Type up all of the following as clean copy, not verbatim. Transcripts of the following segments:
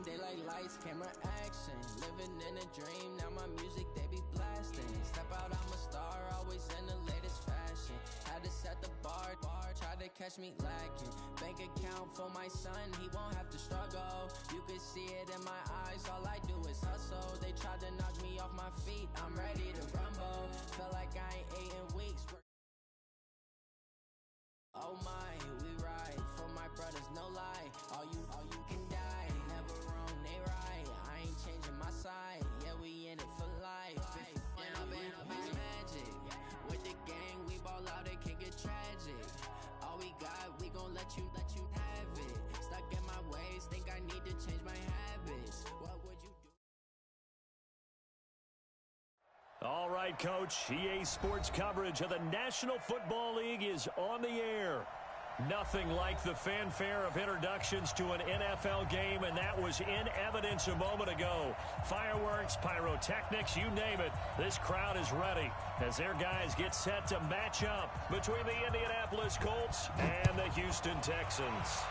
flashing, daylight lights, camera action. Living in a dream, now my music they be blasting. Step out, I'm a star, always in the latest fashion. Had to set the bar, try to catch me lacking. Bank account for my son, he won't have to struggle. You can see it in my eyes, all I do is hustle. They tried to knock me off my feet, I'm ready to rumble. Felt like I ain't ate in weeks. Oh my, we ride for my brothers, no lie. All you can die, never wrong, they right. I ain't changing my side, yeah, we in it for life. When I've been magic, with the gang, we ball out, it can get tragic. All we got, we gon' let you have it. Stuck in my ways, think I need to change my habits. What would you do? All right, Coach, EA Sports coverage of the National Football League is on the air. Nothing like the fanfare of introductions to an NFL game, and that was in evidence a moment ago. Fireworks, pyrotechnics, you name it. This crowd is ready as their guys get set to match up between the Indianapolis Colts and the Houston Texans.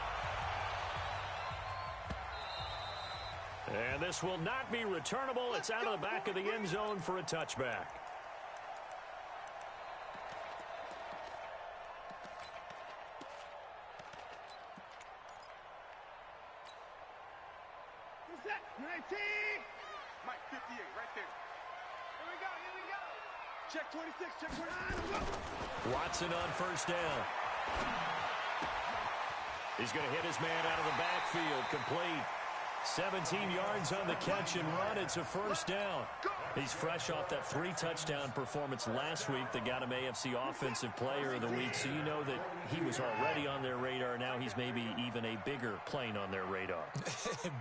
And this will not be returnable. It's out of the back of the end zone for a touchback. What's that? 19! Mike, 58, right there. Here we go. Check 26, check 29. Watson on first down. He's going to hit his man out of the backfield, complete. 17 yards on the catch and run. It's a first down. He's fresh off that 3-touchdown performance last week that got him AFC Offensive Player of the Week, so you know that he was already on their radar. Now he's maybe even a bigger plane on their radar.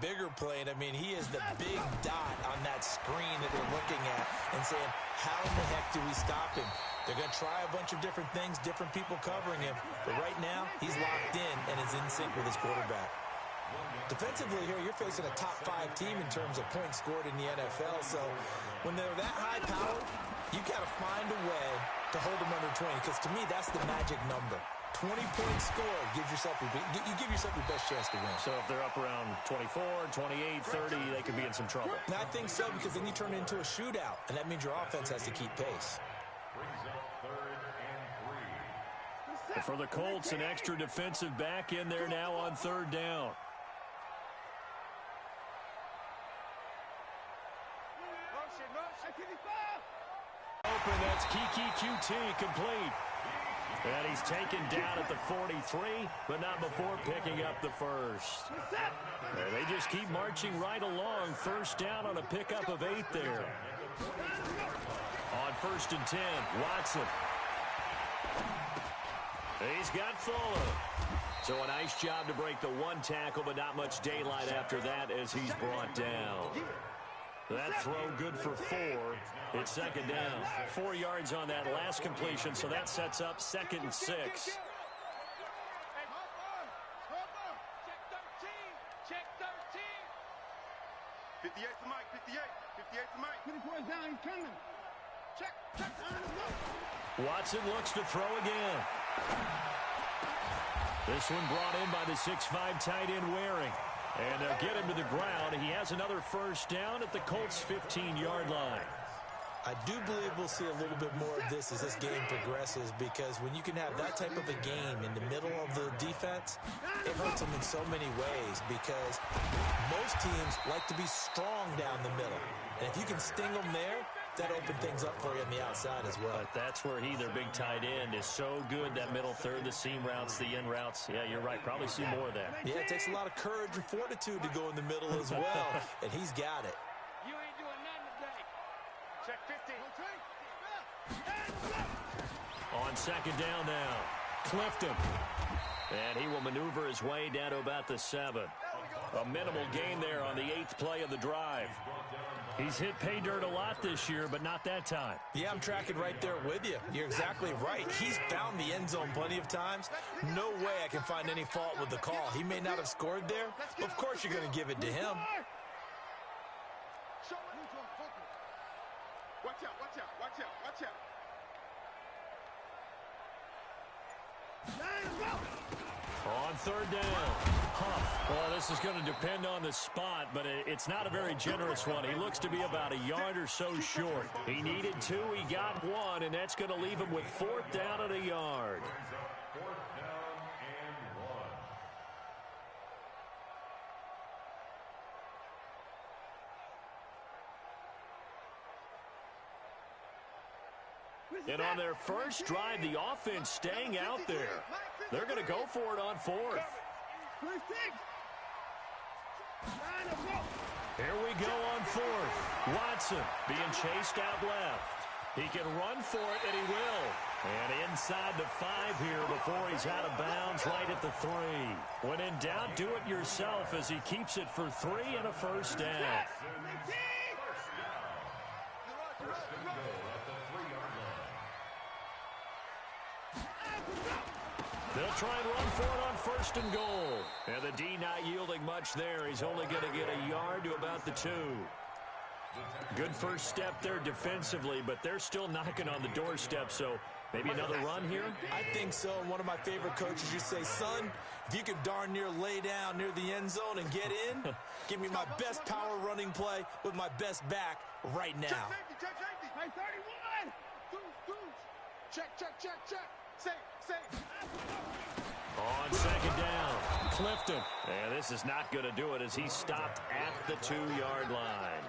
Bigger plane. I mean, he is the big dot on that screen that they're looking at and saying, how in the heck do we stop him? They're going to try a bunch of different things, different people covering him, but right now he's locked in and is in sync with his quarterback. Defensively here, you're facing a top-5 team in terms of points scored in the NFL, so when they're that high-powered, you got to find a way to hold them under 20, because to me, that's the magic number. 20 points scored, you give yourself your best chance to win. So if they're up around 24, 28, 30, they could be in some trouble. And I think so, because then you turn it into a shootout, and that means your offense has to keep pace. For the Colts, an extra defensive back in there now on third down. Open, that's Kiki QT, complete. And he's taken down at the 43, but not before picking up the first. And they just keep marching right along. First down on a pickup of 8 there. On 1st and 10, Watson. He's got Fuller. So a nice job to break the one tackle, but not much daylight after that as he's brought down. That throw good for 4. It's second down. 4 yards on that last completion, so that sets up 2nd and 6. Check 13. Check 13. 58 to Mike. 58 to Mike. 54 down. He's coming. Check. Watson looks to throw again. This one brought in by the 6'5" tight end Waring. And they'll get him to the ground. He has another first down at the Colts' 15-yard line. I do believe we'll see a little bit more of this as this game progresses, because when you can have that type of a game in the middle of the defense, it hurts them in so many ways, because most teams like to be strong down the middle. And if you can sting them there, that opens things up for you on the outside as well. But that's where their big tight end, is so good, that middle third, the seam routes, the in routes. Yeah, you're right. Probably see more of that. Yeah, it takes a lot of courage and fortitude to go in the middle as well, and he's got it. You ain't doing nothing today. Check 50. On second down now, Clifton. And he will maneuver his way down to about the 7. A minimal gain there on the 8th play of the drive. He's hit pay dirt a lot this year, but not that time. Yeah, I'm tracking right there with you. You're exactly right. He's found the end zone plenty of times. No way I can find any fault with the call. He may not have scored there, but of course you're going to give it to him. Watch out, watch out, watch out, watch out. On third down, Huff. Well, this is going to depend on the spot, but it's not a very generous one. He looks to be about a yard or so short. He needed 2, he got 1, and that's going to leave him with 4th down and a yard. And on their first drive, the offense staying out there. They're going to go for it on 4th. Here we go on 4th. Watson being chased out left. He can run for it, and he will. And inside the 5 here before he's out of bounds right at the 3. When in doubt, do it yourself as he keeps it for 3 and a first down. They'll try and run for it on 1st and goal. And the D not yielding much there. He's only going to get a yard to about the 2. Good first step there defensively, but they're still knocking on the doorstep, so maybe another run here? I think so. One of my favorite coaches used to say, son, if you can darn near lay down near the end zone and get in, give me my best power running play with my best back right now. Check, 31! Check. Safe. On 2nd down, Clifton. And this is not going to do it as he stopped at the 2-yard line.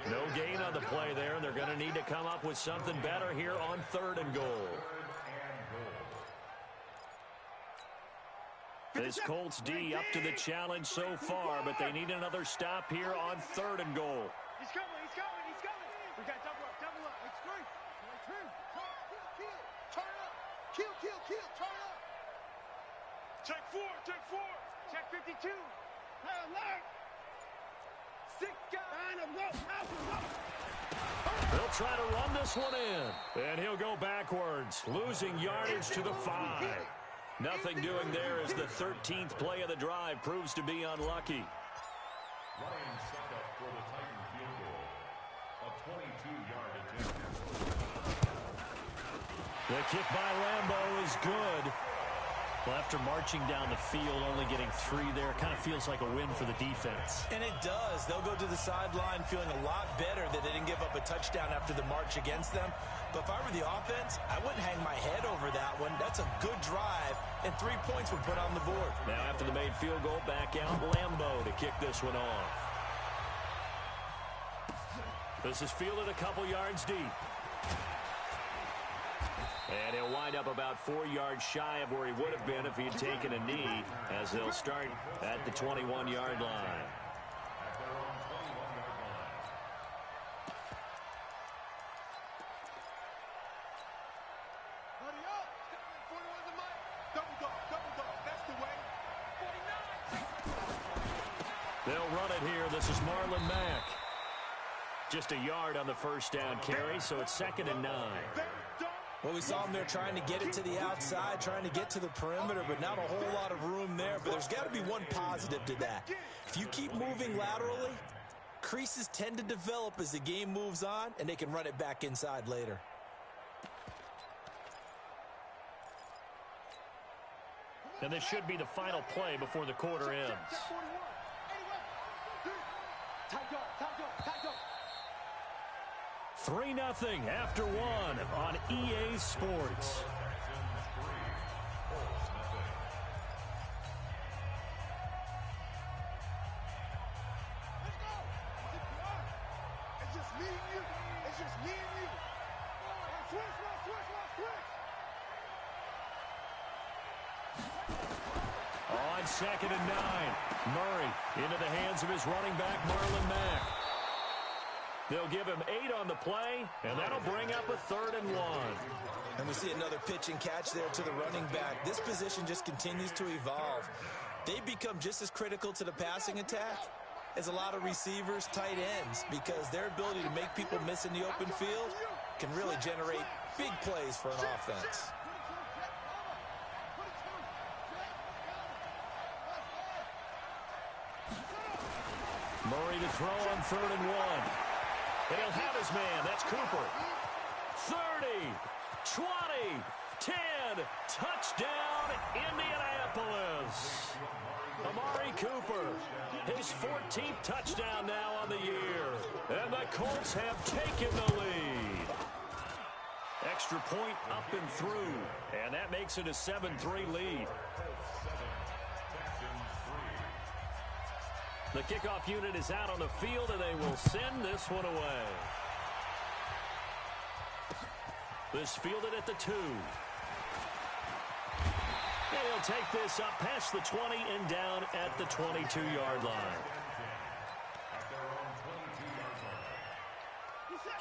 No gain on the play there, and they're going to need to come up with something better here on 3rd and goal. This Colts D up to the challenge so far, but they need another stop here on 3rd and goal. He's coming. We got double up. It's great. Turn up. Kill. Turn up. Check 4. Check 52. Alert. 6 guys. They'll try to run this one in. And he'll go backwards, losing yardage to the 5. Nothing doing there as the 13th play of the drive proves to be unlucky. Ryan set up for the Titan field goal. A 22-yard attempt. The kick by Lambeau is good. Well, after marching down the field, only getting 3 there, kind of feels like a win for the defense. And it does. They'll go to the sideline feeling a lot better that they didn't give up a touchdown after the march against them. But if I were the offense, I wouldn't hang my head over that one. That's a good drive, and 3 points were put on the board. Now after the made field goal, back out Lambeau to kick this one off. This is fielded a couple yards deep. And he'll wind up about 4 yards shy of where he would have been if he had taken a knee, as they'll start at the 21-yard line. Hurry up. 41 the mic. Double dog. That's the way. 49. They'll run it here. This is Marlon Mack. Just a yard on the first down carry, so it's 2nd and 9. Well, we saw him there trying to get it to the outside, trying to get to the perimeter, but not a whole lot of room there. But there's got to be one positive to that. If you keep moving laterally, creases tend to develop as the game moves on, and they can run it back inside later. And this should be the final play before the quarter ends. 3-0 after 1 on EA Sports. It's just me and you. Switch. On 2nd and 9, Murray into the hands of his running back, Marlon Mack. They'll give him 8 on the play, and that'll bring up a 3rd and 1. And we see another pitch and catch there to the running back. This position just continues to evolve. They become just as critical to the passing attack as a lot of receivers, tight ends, because their ability to make people miss in the open field can really generate big plays for an offense. Murray to throw on 3rd and 1. And he'll have his man. That's Cooper. 30, 20, 10. Touchdown, Indianapolis. Amari Cooper. His 14th touchdown now on the year. And the Colts have taken the lead. Extra point up and through. And that makes it a 7-3 lead. The kickoff unit is out on the field, and they will send this one away. This fielded at the 2. He'll take this up past the 20 and down at the 22-yard line.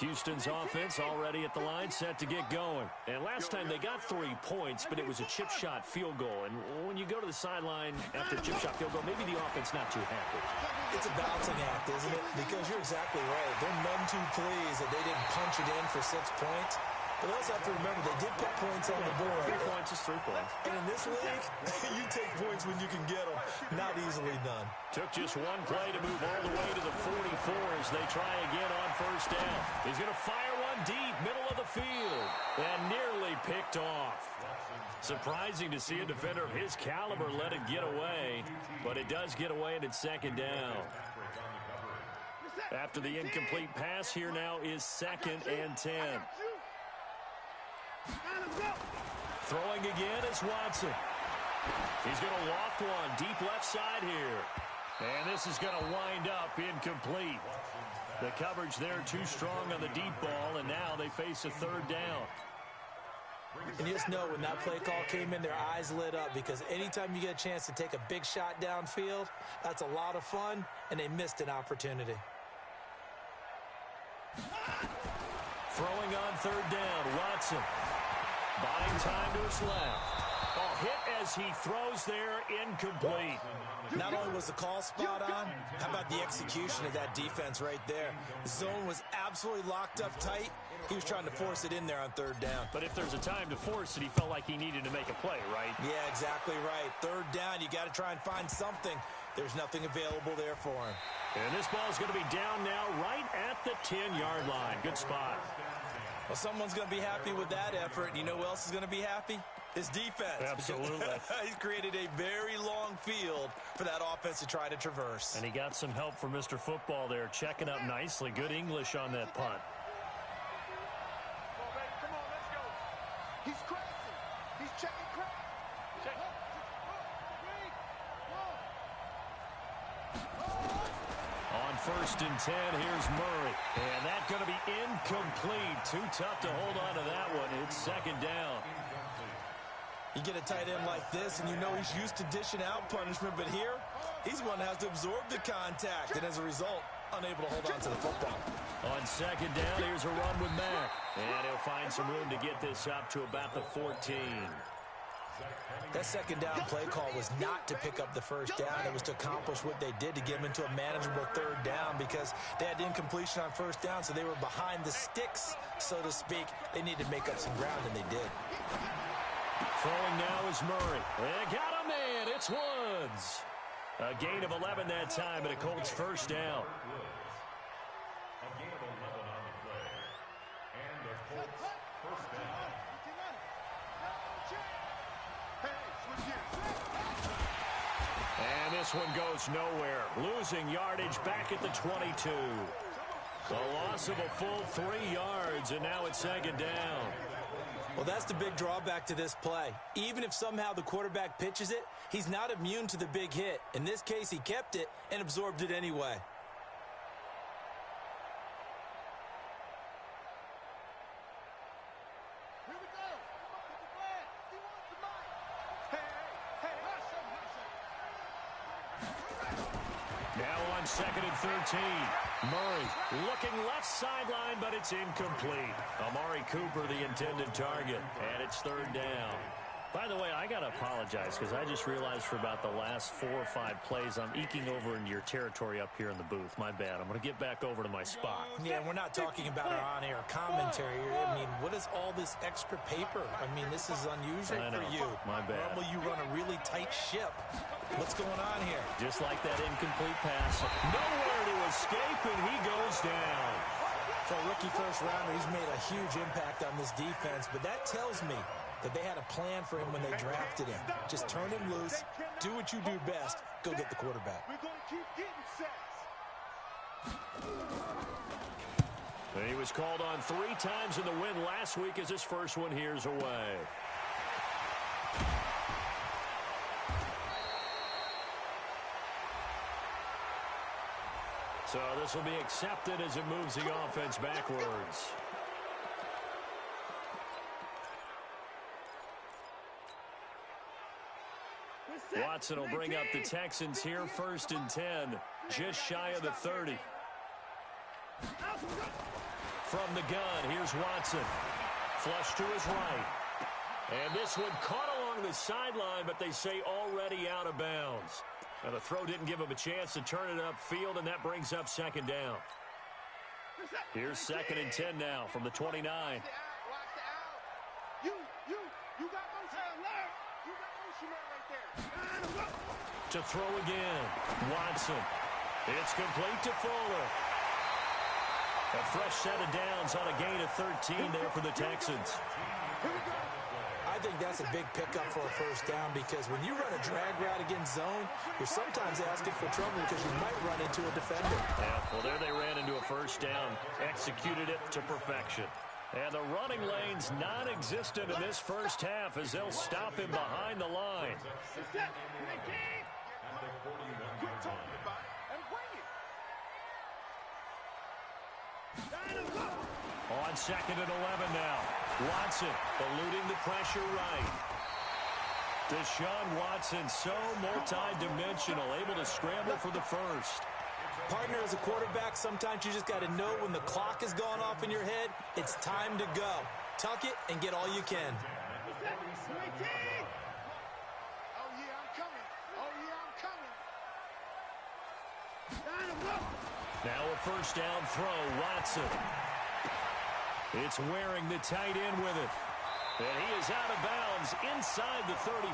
Houston's offense already at the line, set to get going. And last time they got 3 points, but it was a chip shot field goal. And when you go to the sideline after a chip shot field goal, maybe the offense not too happy. It's a balancing act, isn't it? Because you're exactly right. They're none too pleased that they didn't punch it in for 6 points. But they also have to remember they did put points on the board. 3 points is 3 points. And in this league, you take points when you can get them. Not easily done. Took just one play to move all the way to the 44 as they try again on first down. He's going to fire one deep, middle of the field, and nearly picked off. Surprising to see a defender of his caliber let it get away, but it does get away and it's second down. After the incomplete pass, here now is 2nd and 10. Throwing again is Watson. He's going to loft one deep left side here. And this is going to wind up incomplete. The coverage there too strong on the deep ball, and now they face a 3rd down. And you just know when that play call came in, their eyes lit up, because anytime you get a chance to take a big shot downfield, that's a lot of fun, and they missed an opportunity. Throwing on 3rd down, Watson. Buying time to his left. A hit as he throws there, incomplete. Not only was the call spot on, how about the execution of that defense right there? The zone was absolutely locked up tight. He was trying to force it in there on 3rd down. But if there's a time to force it, he felt like he needed to make a play, right? Yeah, exactly right. 3rd down, you got to try and find something. There's nothing available there for him. And this ball's going to be down now right at the 10-yard line. Good spot. Well, someone's going to be happy with that effort. And you know who else is going to be happy? His defense. Absolutely. He's created a very long field for that offense to try to traverse. And he got some help from Mr. Football there, checking up nicely. Good English on that punt. Come on, let's go. He's crossing. He's checking crap. Check. On 1st and 10, here's Murray. And that's going to be incomplete. Too tough to hold on to that one. It's 2nd down. You get a tight end like this, and you know he's used to dishing out punishment, but here, he's one that has to absorb the contact, and as a result, unable to hold on to the football. On 2nd down, here's a run with Mack. And he'll find some room to get this up to about the 14. That 2nd down play call was not to pick up the 1st down. It was to accomplish what they did to get them into a manageable 3rd down, because they had incompletion on 1st down, so they were behind the sticks, so to speak. They needed to make up some ground, and they did. Throwing now is Murray. They got him in. It's Woods. A gain of 11 that time, and a Colts 1st down. A gain of 11 on the play. And the Colts 1st down. And this one goes nowhere. Losing yardage back at the 22. A loss of a full 3 yards, and now it's 2nd down. Well, that's the big drawback to this play. Even if somehow the quarterback pitches it, he's not immune to the big hit. In this case, he kept it and absorbed it anyway. Here we go. Get the flag. He wants the mic. Hey. Now on 2nd and 13. Murray looking left sideline, but it's incomplete. Amari Cooper, the intended target, and it's 3rd down. By the way, I got to apologize because I just realized for about the last 4 or 5 plays, I'm eking over into your territory up here in the booth. My bad. I'm going to get back over to my spot. Yeah, we're not talking about our on-air commentary. I mean, what is all this extra paper? I mean, this is unusual for you. My bad. Normally, you run a really tight ship. What's going on here? Just like that incomplete pass. Nowhere to escape, and he goes down. For a rookie 1st rounder, he's made a huge impact on this defense, but that tells me that they had a plan for him when they drafted him. Just turn him loose, do what you do best, go get the quarterback. We're going to keep getting sacks. He was called on 3 times in the win last week as his first one here's away. So this will be accepted as it moves the offense backwards. Watson will bring up the Texans here, 1st and 10, just shy of the 30. From the gun, here's Watson. Flush to his right. And this one caught along the sideline, but they say already out of bounds. Now the throw didn't give him a chance to turn it upfield, and that brings up 2nd down. Here's 2nd and 10 now from the 29. Watch the out. You got motion. You got motion right there. To throw again. Watson. It's complete to Fuller. A fresh set of downs on a gain of 13 there for the Texans. I think that's a big pickup for a 1st down because when you run a drag route against zone, you're sometimes asking for trouble because you might run into a defender. Yeah, well, there they ran into a 1st down, executed it to perfection. And the running lane's non-existent in this 1st half as they'll stop him behind the line. Quit talking about it and bring it. On 2nd and 11 now. Watson eluding the pressure right. Deshaun Watson so multi-dimensional, able to scramble for the 1st. Partner, as a quarterback, sometimes you just got to know when the clock is going off in your head, it's time to go. Tuck it and get all you can. Oh, yeah, I'm coming. Oh, yeah, I'm coming. Now a 1st down throw, Watson. It's wearing the tight end with it. And he is out of bounds inside the 35.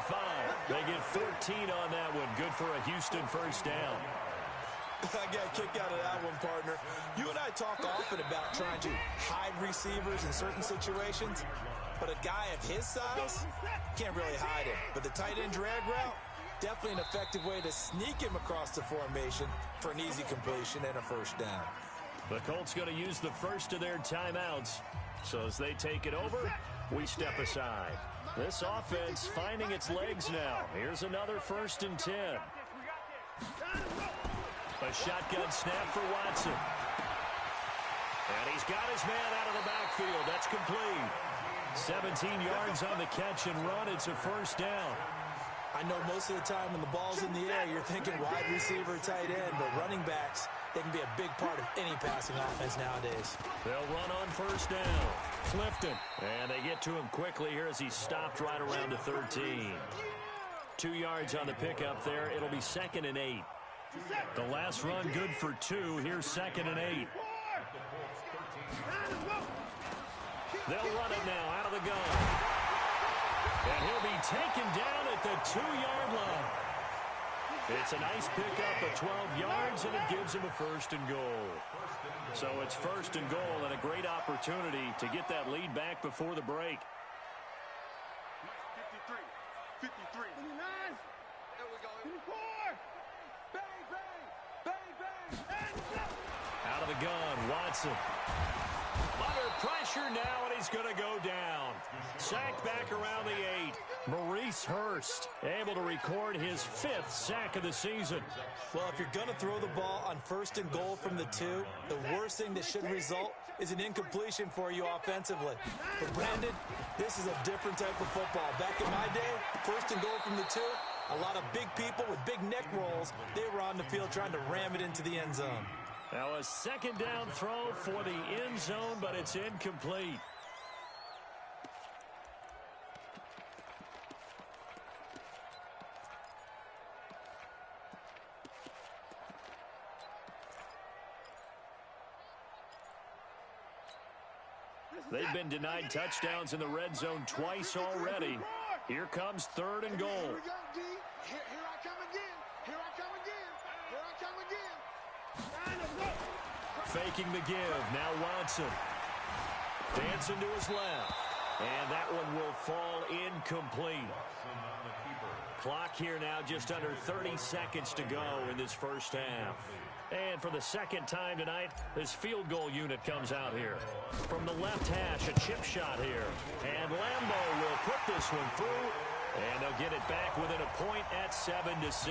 They get 14 on that one. Good for a Houston 1st down. I got a kick out of that one, partner. You and I talk often about trying to hide receivers in certain situations, but a guy of his size can't really hide him. But the tight end drag route, definitely an effective way to sneak him across the formation for an easy completion and a 1st down. The Colts going to use the first of their timeouts. So as they take it over, we step aside. This offense finding its legs now. Here's another 1st and 10. A shotgun snap for Watson. And he's got his man out of the backfield. That's complete. 17 yards on the catch and run. It's a 1st down. I know most of the time when the ball's in the air, you're thinking wide receiver, tight end, but running backs, they can be a big part of any passing offense nowadays. They'll run on 1st down. Clifton. And they get to him quickly here as he stopped right around the 13. 2 yards on the pickup there. It'll be 2nd and 8. The last run good for 2. Here's 2nd and 8. They'll run it now out of the gun. And he'll be taken down at the 2-yard line. It's a nice pickup of 12 yards, and it gives him a 1st and goal. So it's 1st and goal and a great opportunity to get that lead back before the break. 53. There we go. 54. Bang, bang. Bang, bang. Out of the gun, Watson. Under pressure now, and he's going to go down. Sacked back around the 8. Maurice Hurst able to record his 5th sack of the season. Well, if you're going to throw the ball on 1st and goal from the 2, the worst thing that should result is an incompletion for you offensively. But Brandon, this is a different type of football. Back in my day, 1st and goal from the 2, a lot of big people with big neck rolls, they were on the field trying to ram it into the end zone. Now a 2nd down throw for the end zone, but it's incomplete. They've been denied touchdowns in the red zone twice already. Here comes 3rd and goal. Here we go, D. Here I come again. Here I come again. Here I come again. Faking the give. Now Watson. Dancing to his left. And that one will fall incomplete. Clock here now just under 30 seconds to go in this first half. And for the second time tonight, this field goal unit comes out here. From the left hash, a chip shot here. And Lambo will put this one through. And they'll get it back within a point at 7-6.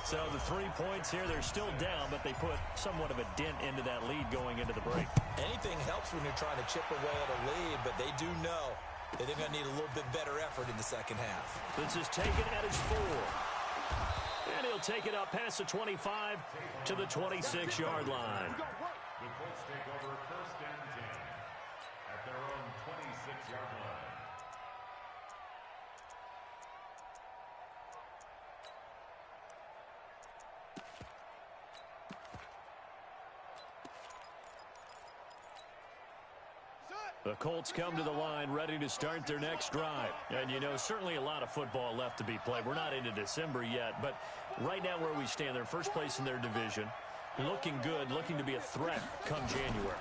So the 3 points here, they're still down, but they put somewhat of a dent into that lead going into the break. Anything helps when you're trying to chip away at a lead, but they do know that they're going to need a little bit better effort in the second half. This is taken at his 4. And he'll take it up past the 25 to the 26-yard line. The Colts take over first and 10 at their own 26-yard line. The Colts come to the line ready to start their next drive. And, you know, certainly a lot of football left to be played. We're not into December yet, but right now where we stand, they're first place in their division, looking good, looking to be a threat come January.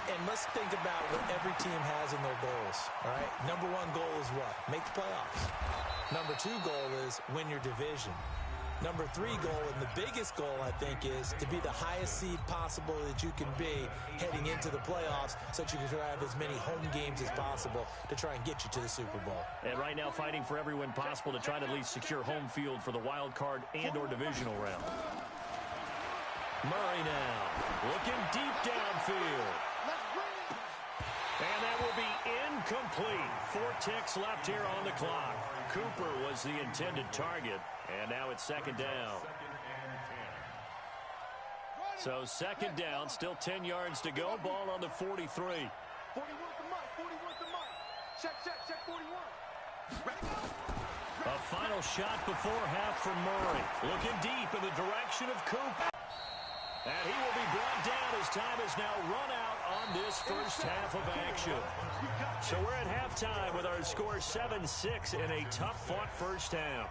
And let's think about what every team has in their goals, all right? Number 1 goal is what? Make the playoffs. Number 2 goal is win your division. Number 3 goal, and the biggest goal, I think, is to be the highest seed possible that you can be heading into the playoffs so that you can have as many home games as possible to try and get you to the Super Bowl. And right now fighting for every win possible to try to at least secure home field for the wild card and or divisional round. Murray now looking deep downfield. And that will be incomplete. 4 ticks left here on the clock. Cooper was the intended target. And now it's second down. So second down, still 10 yards to go. Ball on the 43. 41 to Mike, 41 to Mike. Check 41. Ready, go. A final shot before half from Murray. Looking deep in the direction of Cooper. And he will be brought down as time has now run out on this first half of action. So we're at halftime with our score 7-6 in a tough-fought first half.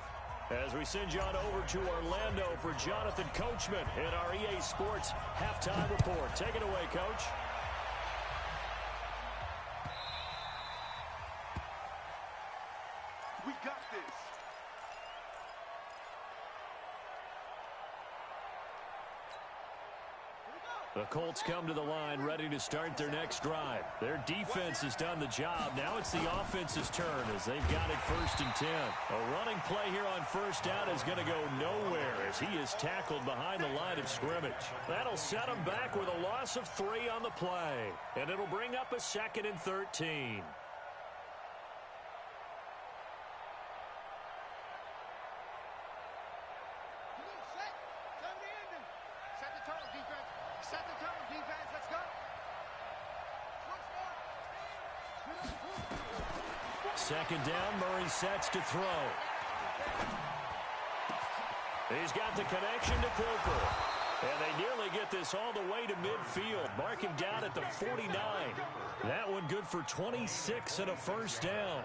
As we send you on over to Orlando for Jonathan Coachman in our EA Sports halftime report. Take it away, Coach. We got this. The Colts come to the line ready to start their next drive. Their defense has done the job. Now it's the offense's turn as they've got it first and 10. A running play here on first down is going to go nowhere as he is tackled behind the line of scrimmage. That'll set him back with a loss of 3 on the play. And it'll bring up a 2nd and 13. Second down, Murray sets to throw. He's got the connection to Cooper. And they nearly get this all the way to midfield. Mark him down at the 49. That one good for 26 and a first down.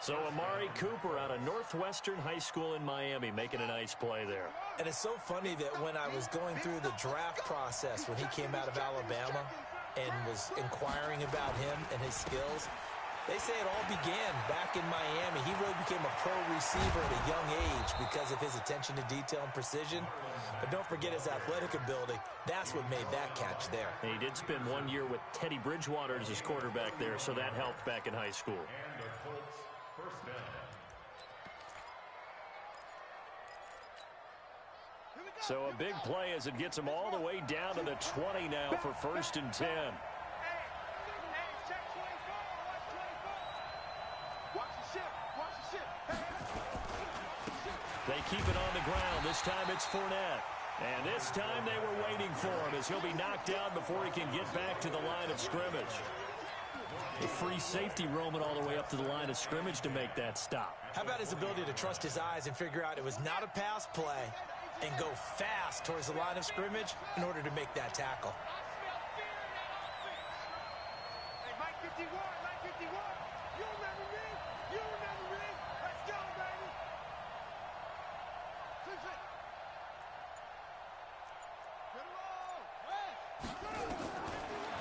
So Amari Cooper out of Northwestern High School in Miami making a nice play there. And it's so funny that when I was going through the draft process when he came out of Alabama and was inquiring about him and his skills, they say it all began back in Miami. He really became a pro receiver at a young age because of his attention to detail and precision. But don't forget his athletic ability. That's what made that catch there. And he did spend 1 year with Teddy Bridgewater as his quarterback there, so that helped back in high school. And the Colts first down. So a big play as it gets him all the way down to the 20 now for first and 10. They keep it on the ground. This time it's Fournette. And this time they were waiting for him as he'll be knocked down before he can get back to the line of scrimmage. The free safety roaming all the way up to the line of scrimmage to make that stop. How about his ability to trust his eyes and figure out it was not a pass play and go fast towards the line of scrimmage in order to make that tackle. Hey, Mike 51, Mike 51. You remember me? You remember me? Let's go, baby. Switch it. Good roll. Hey.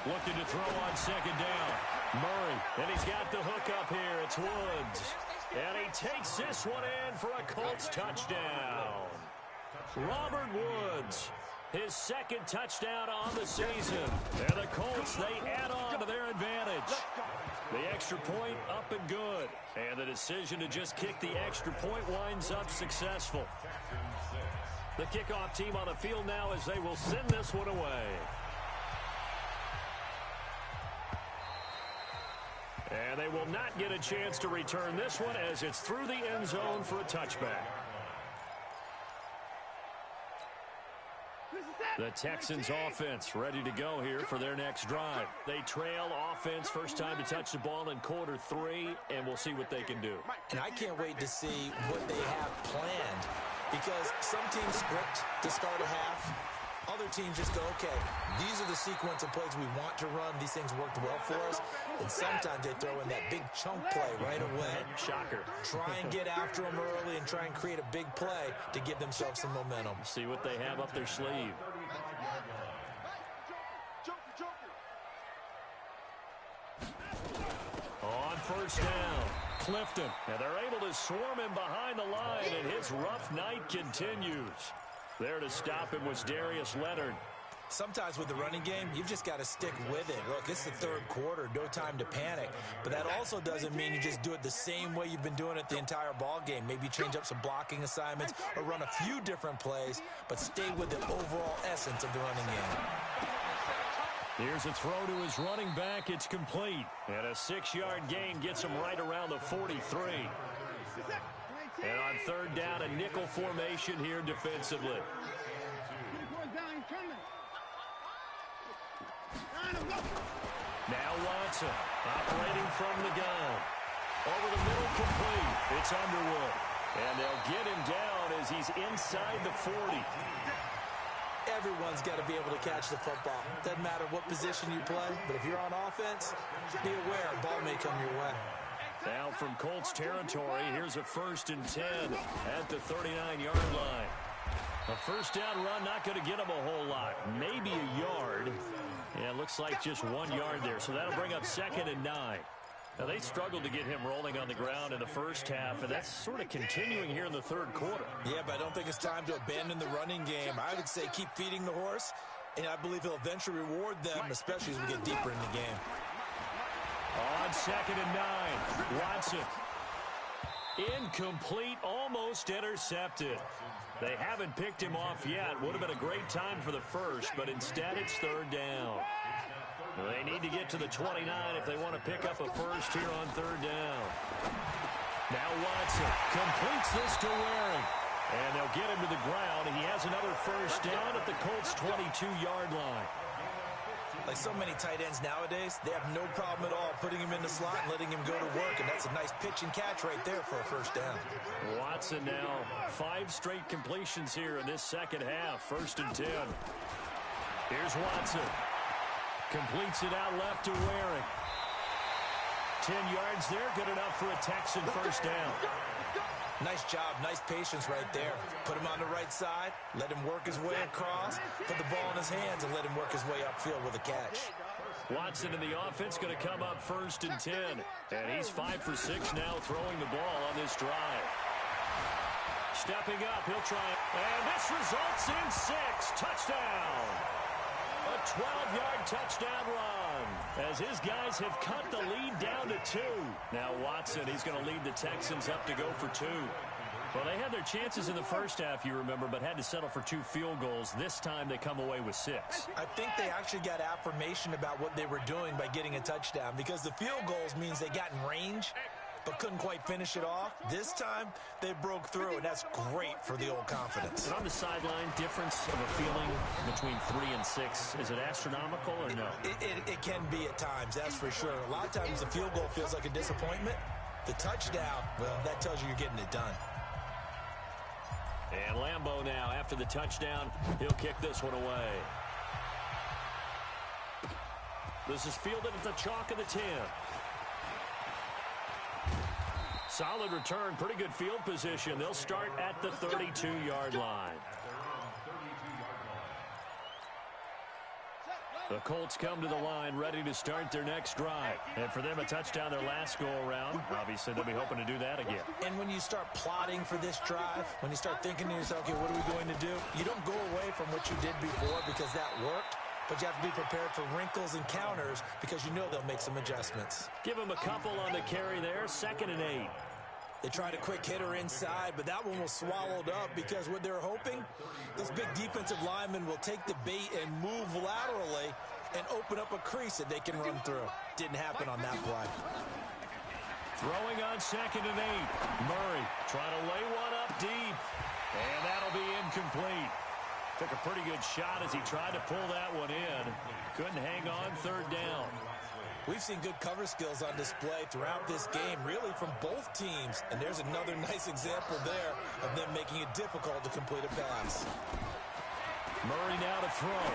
looking to throw on second down. Murray, and he's got the hook up here. It's Woods. And he takes this one in for a Colts touchdown. Robert Woods, his second touchdown on the season. And the Colts, they add on to their advantage. The extra point up and good. And the decision to just kick the extra point winds up successful. The kickoff team on the field now as they will send this one away. And they will not get a chance to return this one as it's through the end zone for a touchback. The Texans offense ready to go here for their next drive. They trail offense, first time to touch the ball in quarter 3, and we'll see what they can do. And I can't wait to see what they have planned, because some teams script to start a half. Other teams just go, okay, these are the sequence of plays we want to run. These things worked well for us. And sometimes they throw in that big chunk play right away. Shocker. Try and get after them early and try and create a big play to give themselves some momentum. See what they have up their sleeve. On first down, Clifton. And they're able to swarm him behind the line, and his rough night continues. There to stop him was Darius Leonard. Sometimes with the running game, you've just got to stick with it. Look, it's the third quarter, no time to panic. But that also doesn't mean you just do it the same way you've been doing it the entire ball game. Maybe change up some blocking assignments or run a few different plays, but stay with the overall essence of the running game. Here's a throw to his running back. It's complete. And a 6-yard gain gets him right around the 43. And on third down, a nickel formation here defensively. Now Watson operating from the gun. Over the middle, complete. It's Underwood. And they'll get him down as he's inside the 40. Everyone's got to be able to catch the football. Doesn't matter what position you play, but if you're on offense, be aware a ball may come your way. Now from Colts territory, here's a 1st and 10 at the 39-yard line. A first down run, not going to get him a whole lot. Maybe a yard. Yeah, it looks like just 1 yard there, so that'll bring up 2nd and 9. Now, they struggled to get him rolling on the ground in the first half, and that's sort of continuing here in the third quarter. Yeah, but I don't think it's time to abandon the running game. I would say keep feeding the horse, and I believe he'll eventually reward them, especially as we get deeper in the game. On 2nd and 9, Watson. Incomplete, almost intercepted. They haven't picked him off yet. Would have been a great time for the first, but instead it's third down. They need to get to the 29 if they want to pick up a first here on third down. Now Watson completes this to Waring. And they'll get him to the ground. He has another first down at the Colts' 22-yard line. Like so many tight ends nowadays, they have no problem at all putting him in the slot and letting him go to work. And that's a nice pitch and catch right there for a first down. Watson now 5 straight completions here in this second half. 1st and 10. Here's Watson. Completes it out left to Waring. 10 yards there, good enough for a Texan first down. Nice job, nice patience right there. Put him on the right side, let him work his way across, put the ball in his hands, and let him work his way upfield with a catch. Watson in the offense going to come up 1st and 10. And he's 5 for 6 now throwing the ball on this drive. Stepping up, he'll try it. And this results in 6. Touchdown. A 12-yard touchdown run as his guys have cut the lead down to 2. Now Watson, he's going to lead the Texans up to go for 2. Well, they had their chances in the first half, you remember, but had to settle for 2 field goals. This time they come away with 6. I think they actually got affirmation about what they were doing by getting a touchdown, because the field goals means they got in range but couldn't quite finish it off. This time, they broke through, and that's great for the old confidence. And on the sideline, difference of a feeling between 3 and 6, is it astronomical or no? It can be at times, that's for sure. A lot of times the field goal feels like a disappointment. The touchdown, well, that tells you you're getting it done. And Lambeau now, after the touchdown, he'll kick this one away. This is fielded at the chalk of the 10. Solid return, pretty good field position. They'll start at the 32-yard line. The Colts come to the line ready to start their next drive. And for them, a touchdown their last go-around. Obviously, they'll be hoping to do that again. And when you start plotting for this drive, when you start thinking to yourself, okay, what are we going to do? You don't go away from what you did before because that worked, but you have to be prepared for wrinkles and counters because you know they'll make some adjustments. Give them a couple on the carry there, 2nd and 8. They tried a quick hitter inside, but that one was swallowed up because what they're hoping, this big defensive lineman will take the bait and move laterally and open up a crease that they can run through. Didn't happen on that play. Throwing on 2nd and 8. Murray trying to lay one up deep, and that'll be incomplete. Took a pretty good shot as he tried to pull that one in. Couldn't hang on 3rd down. We've seen good cover skills on display throughout this game, really from both teams. And there's another nice example there of them making it difficult to complete a pass. Murray now to throw.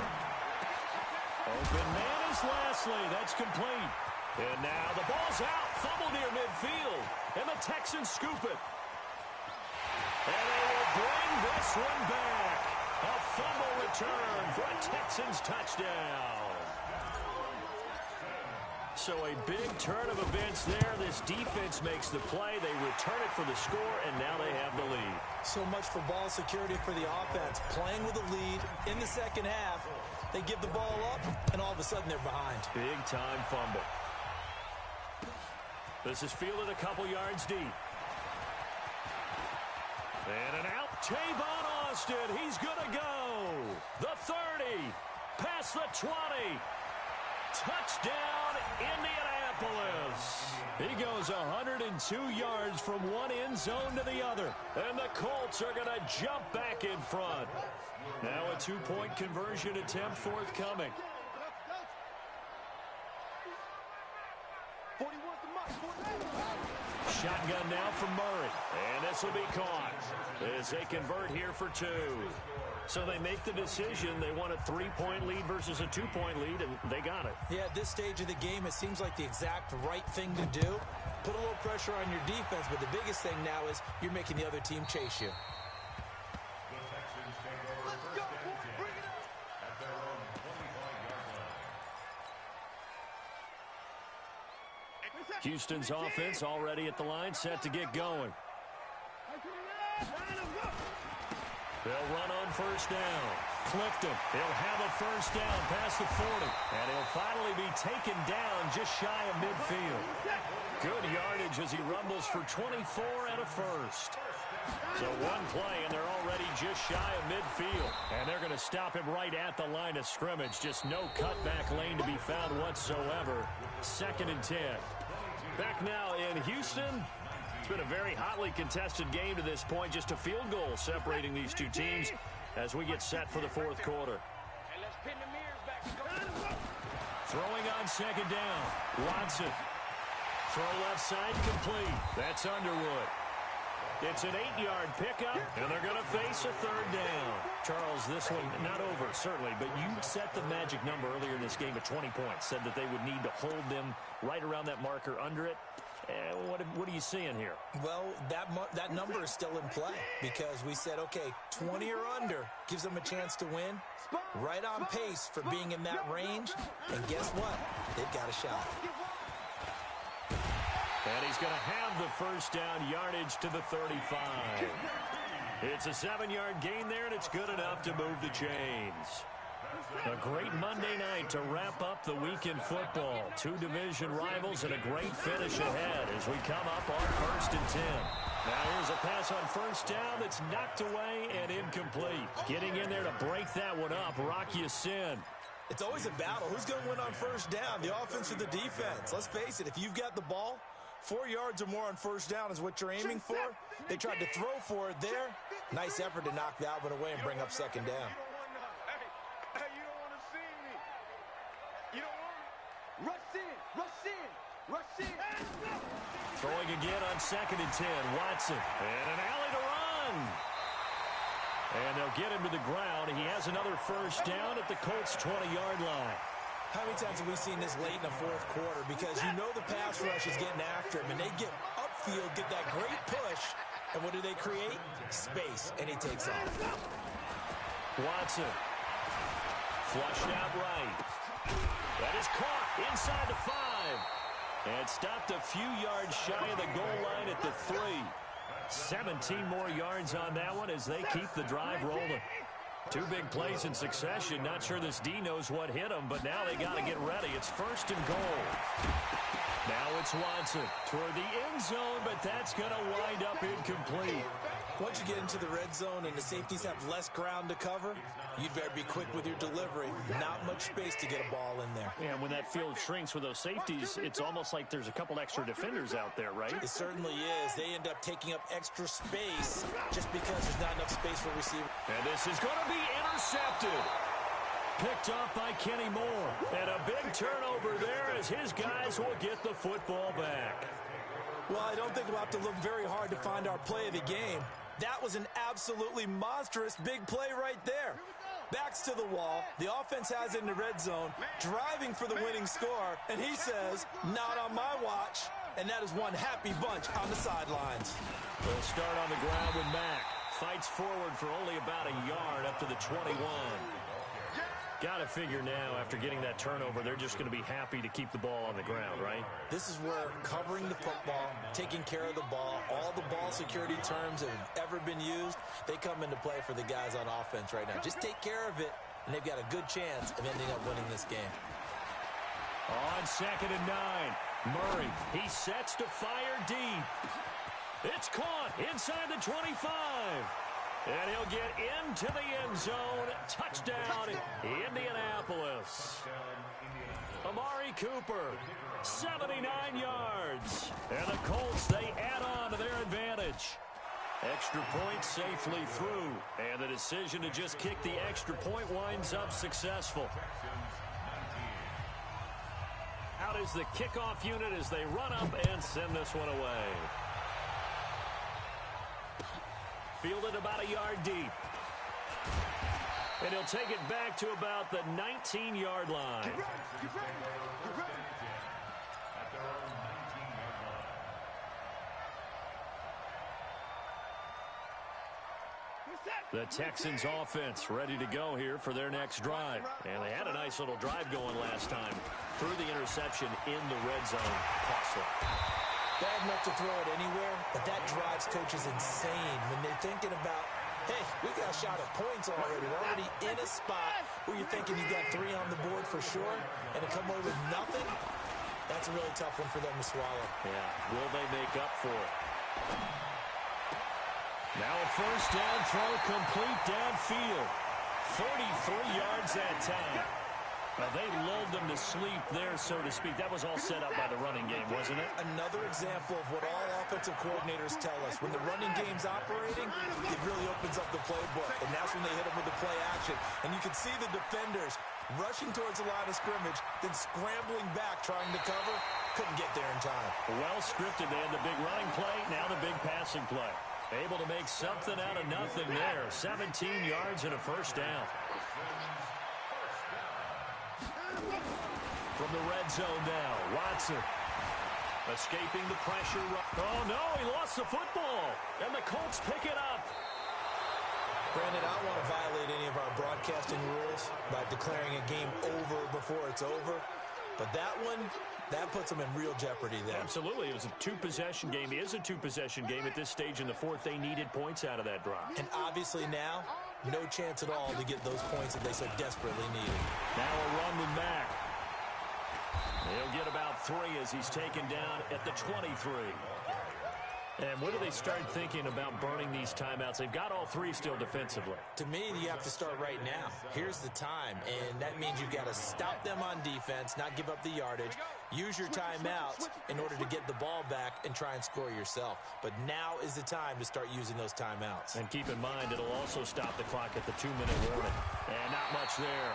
Open man is Lashley. That's complete. And now the ball's out. Fumble near midfield. And the Texans scoop it. And they will bring this one back. A fumble return for a Texans touchdown. So a big turn of events there. This defense makes the play. They return it for the score, and now they have the lead. So much for ball security for the offense. Playing with a lead in the second half. They give the ball up, and all of a sudden they're behind. Big-time fumble. This is fielded a couple yards deep. And an out. Tavon Austin. He's going to go. The 30. Past the 20. Touchdown, Indianapolis. He goes 102 yards from one end zone to the other. And the Colts are going to jump back in front. Now a 2-point conversion attempt forthcoming. Shotgun now from Murray. And this will be caught as they convert here for 2. So they make the decision. They want a 3-point lead versus a 2-point lead, and they got it. Yeah, at this stage of the game, it seems like the exact right thing to do. Put a little pressure on your defense, but the biggest thing now is you're making the other team chase you. Houston's offense already at the line, set to get going. They'll run on 1st down. Clifton, he'll have a 1st down past the 40. And he'll finally be taken down just shy of midfield. Good yardage as he rumbles for 24 and a 1st. So one play, and they're already just shy of midfield. And they're going to stop him right at the line of scrimmage. Just no cutback lane to be found whatsoever. 2nd and 10. Back now in Houston. It's been a very hotly contested game to this point. Just a field goal separating these two teams as we get set for the 4th quarter. Throwing on 2nd down. Watson. Throw left side complete. That's Underwood. It's an 8-yard pickup, and they're going to face a 3rd down. Charles, this one not over, certainly, but you set the magic number earlier in this game at 20 points. Said that they would need to hold them right around that marker under it. What are you seeing here? Well, that number is still in play because we said, okay, 20 or under gives them a chance to win. Right on pace for being in that range. And guess what? They've got a shot. And he's going to have the 1st down, yardage to the 35. It's a 7-yard gain there, and it's good enough to move the chains. A great Monday night to wrap up the week in football. 2 division rivals and a great finish ahead as we come up on 1st and 10. Now here's a pass on 1st down that's knocked away and incomplete. Getting in there to break that one up, Rock Ya-Sin. It's always a battle. Who's going to win on 1st down, the offense or the defense? Let's face it, if you've got the ball, 4 yards or more on 1st down is what you're aiming for. They tried to throw for it there. Nice effort to knock that one away and bring up 2nd down. Throwing again on 2nd and 10. Watson. And an alley to run. And they'll get him to the ground. He has another 1st down at the Colts' 20-yard line. How many times have we seen this late in the 4th quarter? Because you know the pass rush is getting after him, and they get upfield, get that great push, and what do they create? Space, and he takes off. Watson Flushed out right. That is caught inside the 5. And stopped a few yards shy of the goal line at the 3. 17 more yards on that one as they keep the drive rolling. 2 big plays in succession. Not sure this D knows what hit him, but now they got to get ready. It's 1st and goal. Now it's Watson toward the end zone, but that's going to wind up incomplete. Once you get into the red zone and the safeties have less ground to cover, you'd better be quick with your delivery. Not much space to get a ball in there. Yeah, when that field shrinks with those safeties, it's almost like there's a couple extra defenders out there, right? It certainly is. They end up taking up extra space just because there's not enough space for receivers. And this is going to be intercepted. Picked off by Kenny Moore. And a big turnover there as his guys will get the football back. Well, I don't think we'll have to look very hard to find our play of the game. That was an absolutely monstrous big play right there. Backs to the wall. The offense has it in the red zone, driving for the winning score. And he says, not on my watch. And that is one happy bunch on the sidelines. They'll start on the ground with Mack. Fights forward for only about a yard up to the 21. Got to figure now, after getting that turnover, they're just going to be happy to keep the ball on the ground, right? This is where covering the football, taking care of the ball, all the ball security terms that have ever been used, they come into play for the guys on offense right now. Just take care of it, and they've got a good chance of ending up winning this game. On 2nd and 9, Murray, he sets to fire deep. It's caught inside the 25. And he'll get into the end zone. Touchdown, Indianapolis. Amari Cooper, 79 yards. And the Colts, they add on to their advantage. Extra point safely through. And the decision to just kick the extra point winds up successful. Out is the kickoff unit as they run up and send this one away. Fielded about a yard deep. And he'll take it back to about the 19-yard line. The Texans offense ready to go here for their next drive. And they had a nice little drive going last time. Through the interception in the red zone. Costly. Bad enough to throw it anywhere, but that drives coaches insane when they're thinking about, hey, we got a shot at points already. We're already in a spot where you're thinking you got 3 on the board for sure, and to come away with nothing, that's a really tough one for them to swallow. Yeah, will they make up for it? Now a first down throw complete downfield. 33 yards that time. Now they lulled them to sleep there, so to speak. That was all set up by the running game, wasn't it? Another example of what all offensive coordinators tell us. When the running game's operating, it really opens up the playbook. And that's when they hit them with the play action. And you can see the defenders rushing towards the line of scrimmage, then scrambling back, trying to cover. Couldn't get there in time. Well scripted. They had the big running play, now the big passing play. Able to make something out of nothing there. 17 yards and a first down. From the red zone now, Watson escaping the pressure. Oh, no, he lost the football. And the Colts pick it up. Brandon, I don't want to violate any of our broadcasting rules by declaring a game over before it's over. But that one, that puts them in real jeopardy there. Absolutely. It was a 2-possession game. It is a 2-possession game at this stage in the fourth. They needed points out of that drive. And obviously now, no chance at all to get those points that they so desperately needed. Now a run with Mack. He'll get about 3 as he's taken down at the 23. And when do they start thinking about burning these timeouts? They've got all 3 still defensively. To me, you have to start right now. Here's the time, and that means you've got to stop them on defense, not give up the yardage, use your timeouts in order to get the ball back and try and score yourself. But now is the time to start using those timeouts. And keep in mind, it'll also stop the clock at the 2-minute warning. And not much there.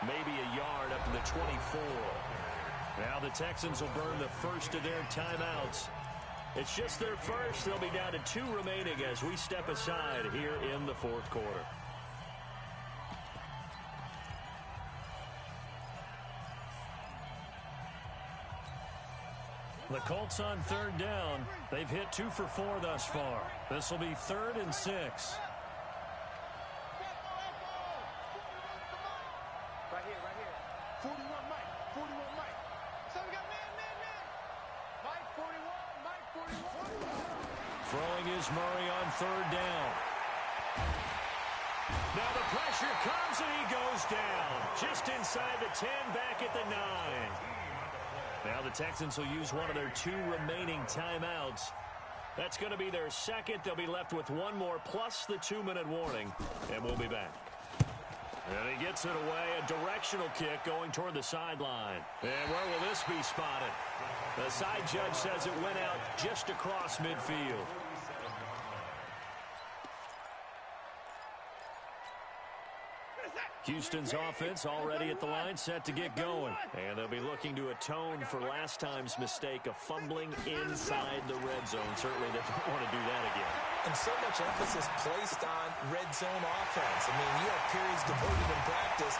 Maybe a yard up to the 24. Now the Texans will burn the first of their timeouts. It's just their first. They'll be down to 2 remaining as we step aside here in the fourth quarter. The Colts on 3rd down. They've hit 2 for 4 thus far. This will be 3rd and 6. Right here, right here. 41 Mike. 41 Mike. So we got man. Mike 41. Mike 41. Throwing is Murray on third down. Now the pressure comes and he goes down. Just inside the 10, back at the 9. Now the Texans will use one of their 2 remaining timeouts. That's going to be their second. They'll be left with one more plus the 2-minute warning. And we'll be back. And he gets it away. A directional kick going toward the sideline. And where will this be spotted? The side judge says it went out just across midfield. Houston's offense already at the line, set to get going. And they'll be looking to atone for last time's mistake of fumbling inside the red zone. Certainly they don't want to do that again. And so much emphasis placed on red zone offense. I mean, you have periods devoted in practice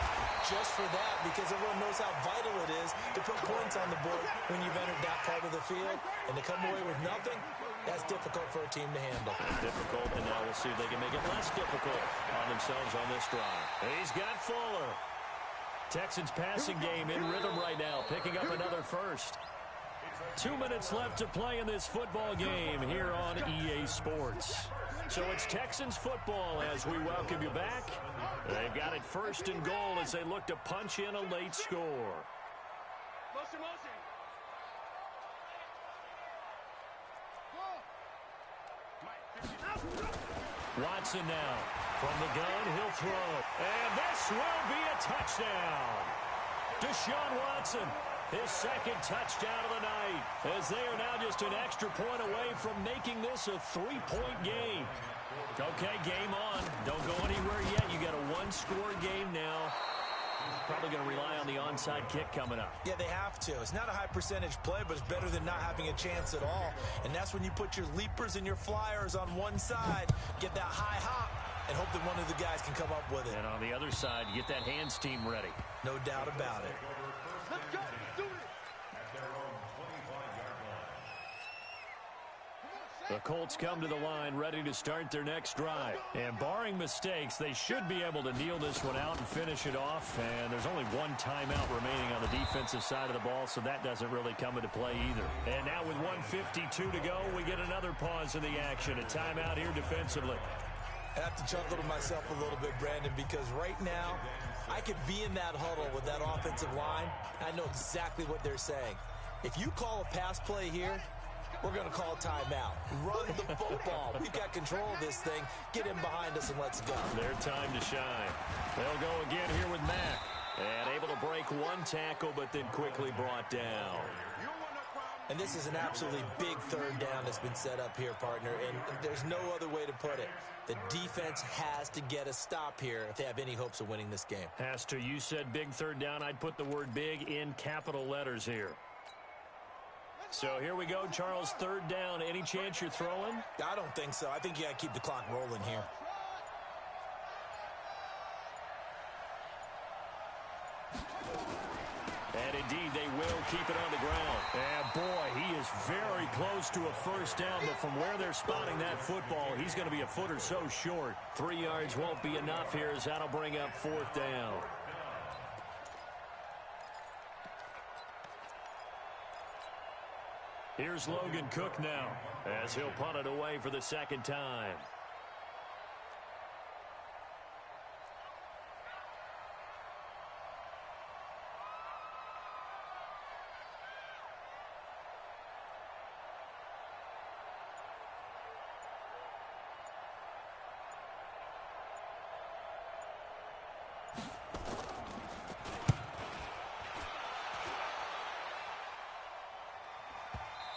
just for that because everyone knows how vital it is to put points on the board when you've entered that part of the field. And to come away with nothing, that's difficult for a team to handle. Difficult, and now we'll see if they can make it less difficult on themselves on this drive. He's got Fuller. Texans passing game in rhythm right now, picking up another first. 2 minutes left to play in this football game here on EA Sports. So it's Texans football as we welcome you back. They've got it first and goal as they look to punch in a late score. Motion. Watson now. From the gun, he'll throw. And this will be a touchdown. Deshaun Watson, his second touchdown of the night, as they are now just an extra point away from making this a 3-point game. Okay, game on. Don't go anywhere yet. You got a 1-score game now. Probably going to rely on the onside kick coming up. Yeah, they have to. It's not a high percentage play, but it's better than not having a chance at all. And that's when you put your leapers and your flyers on one side, get that high hop, and hope that one of the guys can come up with it. And on the other side, you get that hands team ready. No doubt about it. Let's go. Do it. The Colts come to the line ready to start their next drive. And barring mistakes, they should be able to kneel this one out and finish it off. And there's only one timeout remaining on the defensive side of the ball, so that doesn't really come into play either. And now with 1:52 to go, we get another pause in the action. A timeout here defensively. I have to chuckle to myself a little bit, Brandon, because right now I could be in that huddle with that offensive line. I know exactly what they're saying. If you call a pass play here, we're going to call timeout. Run the football. We've got control of this thing. Get in behind us and let's go. Their time to shine. They'll go again here with Mack. And able to break one tackle, but then quickly brought down. And this is an absolutely big third down that's been set up here, partner. And there's no other way to put it. The defense has to get a stop here if they have any hopes of winning this game. Has to. You said big third down. I'd put the word big in capital letters here. So here we go, Charles, third down. Any chance you're throwing? I don't think so. I think you got to keep the clock rolling here. And indeed, they will keep it on the ground. And boy, he is very close to a first down, but from where they're spotting that football, he's going to be a foot or so short. 3 yards won't be enough here as that'll bring up fourth down. Here's Logan Cook now as he'll punt it away for the second time.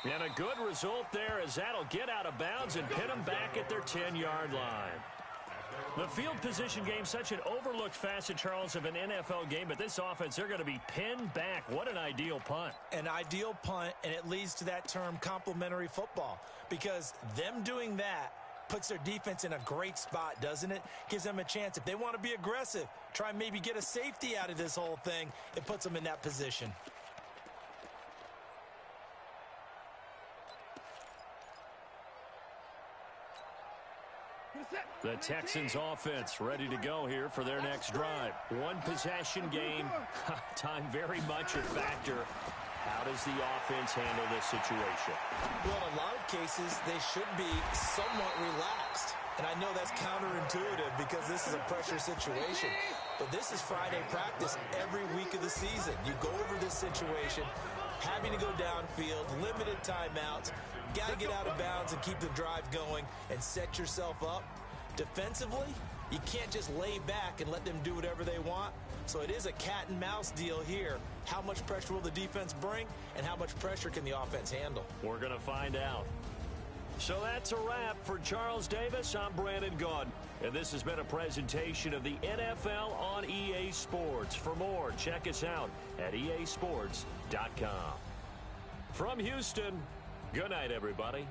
And a good result there as that'll get out of bounds and pin them back at their 10-yard line. The field position game, such an overlooked facet, Charles, of an NFL game, but this offense, they're going to be pinned back. What an ideal punt. An ideal punt, and it leads to that term complementary football, because them doing that puts their defense in a great spot, doesn't it? Gives them a chance. If they want to be aggressive, try and maybe get a safety out of this whole thing, it puts them in that position. The Texans offense ready to go here for their next drive. One possession game. Time very much a factor. How does the offense handle this situation? Well, in a lot of cases, they should be somewhat relaxed. And I know that's counterintuitive because this is a pressure situation. But this is Friday practice every week of the season. You go over this situation, having to go downfield, limited timeouts, got to get out of bounds and keep the drive going and set yourself up. Defensively, you can't just lay back and let them do whatever they want. So it is a cat and mouse deal here. How much pressure will the defense bring, and how much pressure can the offense handle? We're going to find out. So that's a wrap for Charles Davis. I'm Brandon Gaudin, and this has been a presentation of the NFL on EA Sports. For more, check us out at easports.com. From Houston, good night, everybody.